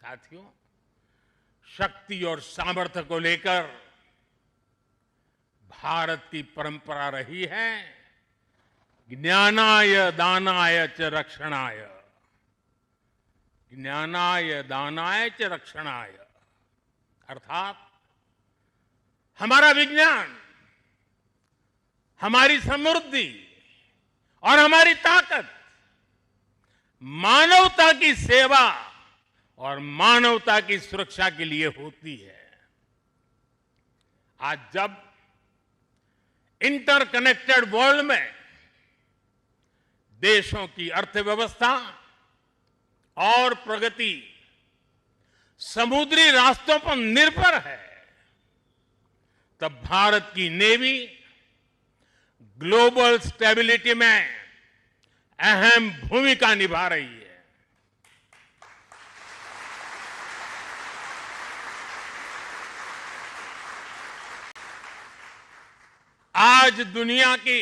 साथियों, शक्ति और सामर्थ्य को लेकर भारत की परंपरा रही है ज्ञानाय दानाय च रक्षणाय। ज्ञानाय दानाय च रक्षणाय अर्थात हमारा विज्ञान, हमारी समृद्धि और हमारी ताकत मानवता की सेवा और मानवता की सुरक्षा के लिए होती है। आज जब इंटरकनेक्टेड वर्ल्ड में देशों की अर्थव्यवस्था और प्रगति समुद्री रास्तों पर निर्भर है, तब भारत की नेवी ग्लोबल स्टेबिलिटी में अहम भूमिका निभा रही है। आज दुनिया की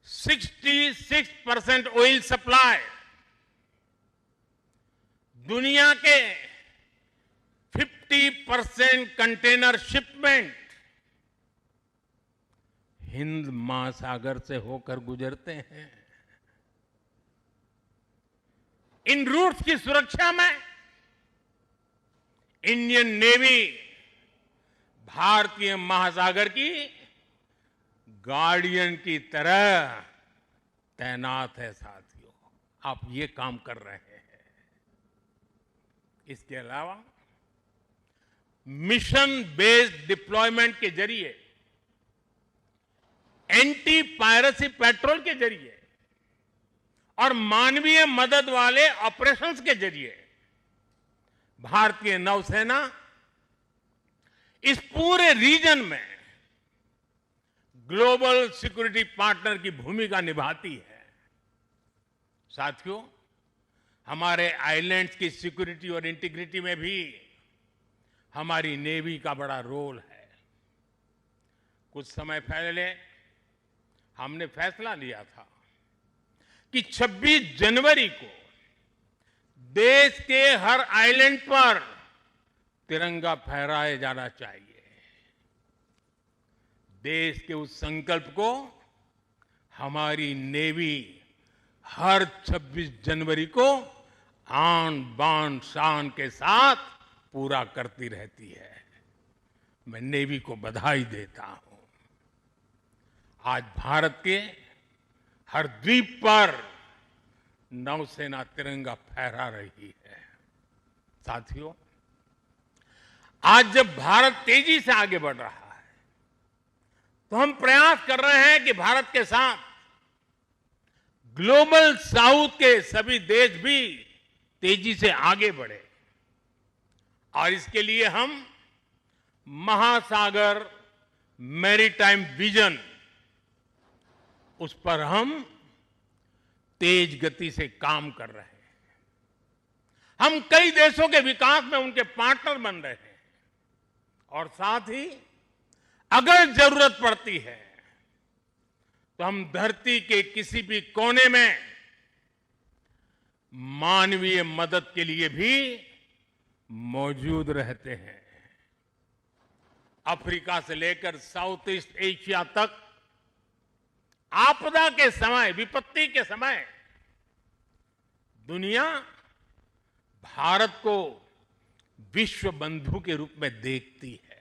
66% ऑयल सप्लाई, दुनिया के 50% कंटेनर शिपमेंट हिंद महासागर से होकर गुजरते हैं। इन रूट्स की सुरक्षा में इंडियन नेवी भारतीय महासागर की गार्डियन की तरह तैनात है। साथियों, आप ये काम कर रहे हैं। इसके अलावा मिशन बेस्ड डिप्लॉयमेंट के जरिए, एंटी पायरेसी पेट्रोल के जरिए और मानवीय मदद वाले ऑपरेशंस के जरिए भारतीय नौसेना इस पूरे रीजन में ग्लोबल सिक्योरिटी पार्टनर की भूमिका निभाती है। साथियों, हमारे आइलैंड्स की सिक्योरिटी और इंटीग्रिटी में भी हमारी नेवी का बड़ा रोल है। कुछ समय पहले हमने फैसला लिया था कि 26 जनवरी को देश के हर आइलैंड पर तिरंगा फहराया जाना चाहिए। देश के उस संकल्प को हमारी नेवी हर 26 जनवरी को आन बान शान के साथ पूरा करती रहती है। मैं नेवी को बधाई देता हूं। आज भारत के हर द्वीप पर नौसेना तिरंगा फहरा रही है। साथियों, आज जब भारत तेजी से आगे बढ़ रहा है, तो हम प्रयास कर रहे हैं कि भारत के साथ ग्लोबल साउथ के सभी देश भी तेजी से आगे बढ़े। और इसके लिए हम महासागर मैरीटाइम विजन, उस पर हम तेज गति से काम कर रहे हैं। हम कई देशों के विकास में उनके पार्टनर बन रहे हैं और साथ ही अगर जरूरत पड़ती है तो हम धरती के किसी भी कोने में मानवीय मदद के लिए भी मौजूद रहते हैं। अफ्रीका से लेकर साउथ ईस्ट एशिया तक आपदा के समय, विपत्ति के समय दुनिया भारत को विश्व बंधु के रूप में देखती है।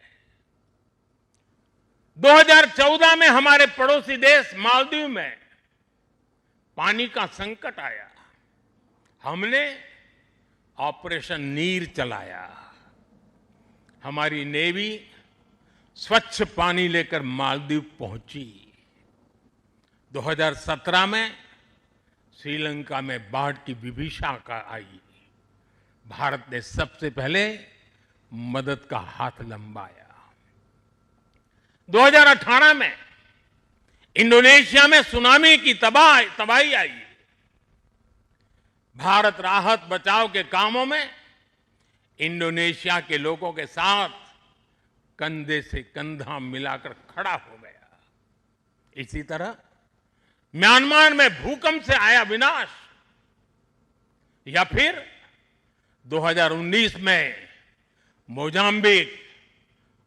2014 में हमारे पड़ोसी देश मालदीव में पानी का संकट आया। हमने ऑपरेशन नीर चलाया। हमारी नेवी स्वच्छ पानी लेकर मालदीव पहुंची। 2017 में श्रीलंका में बाढ़ की विभीषिका आई। भारत ने सबसे पहले मदद का हाथ लंबाया। 2018 में इंडोनेशिया में सुनामी की तबाही आई। भारत राहत बचाव के कामों में इंडोनेशिया के लोगों के साथ कंधे से कंधा मिलाकर खड़ा हो गया। इसी तरह म्यांमार में भूकंप से आया विनाश, या फिर 2019 में मोजाम्बिक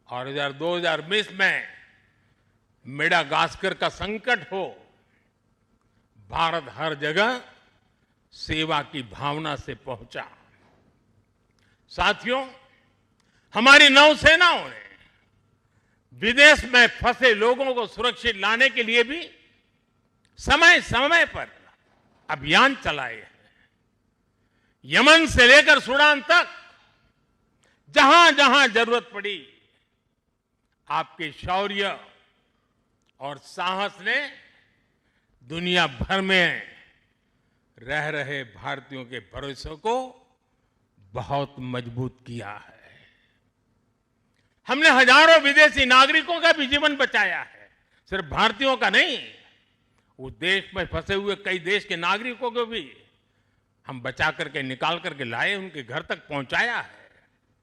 और 2020 में मेडागास्कर का संकट हो, भारत हर जगह सेवा की भावना से पहुंचा। साथियों, हमारी नौसेनाओं ने विदेश में फंसे लोगों को सुरक्षित लाने के लिए भी समय समय पर अभियान चलाए हैं। यमन से लेकर सूडान तक जहां जहां जरूरत पड़ी, आपके शौर्य और साहस ने दुनिया भर में रह रहे भारतीयों के भरोसे को बहुत मजबूत किया है। हमने हजारों विदेशी नागरिकों का भी जीवन बचाया है, सिर्फ भारतीयों का नहीं, उस देश में फंसे हुए कई देश के नागरिकों को भी हम बचा करके निकाल करके लाए, उनके घर तक पहुंचाया है।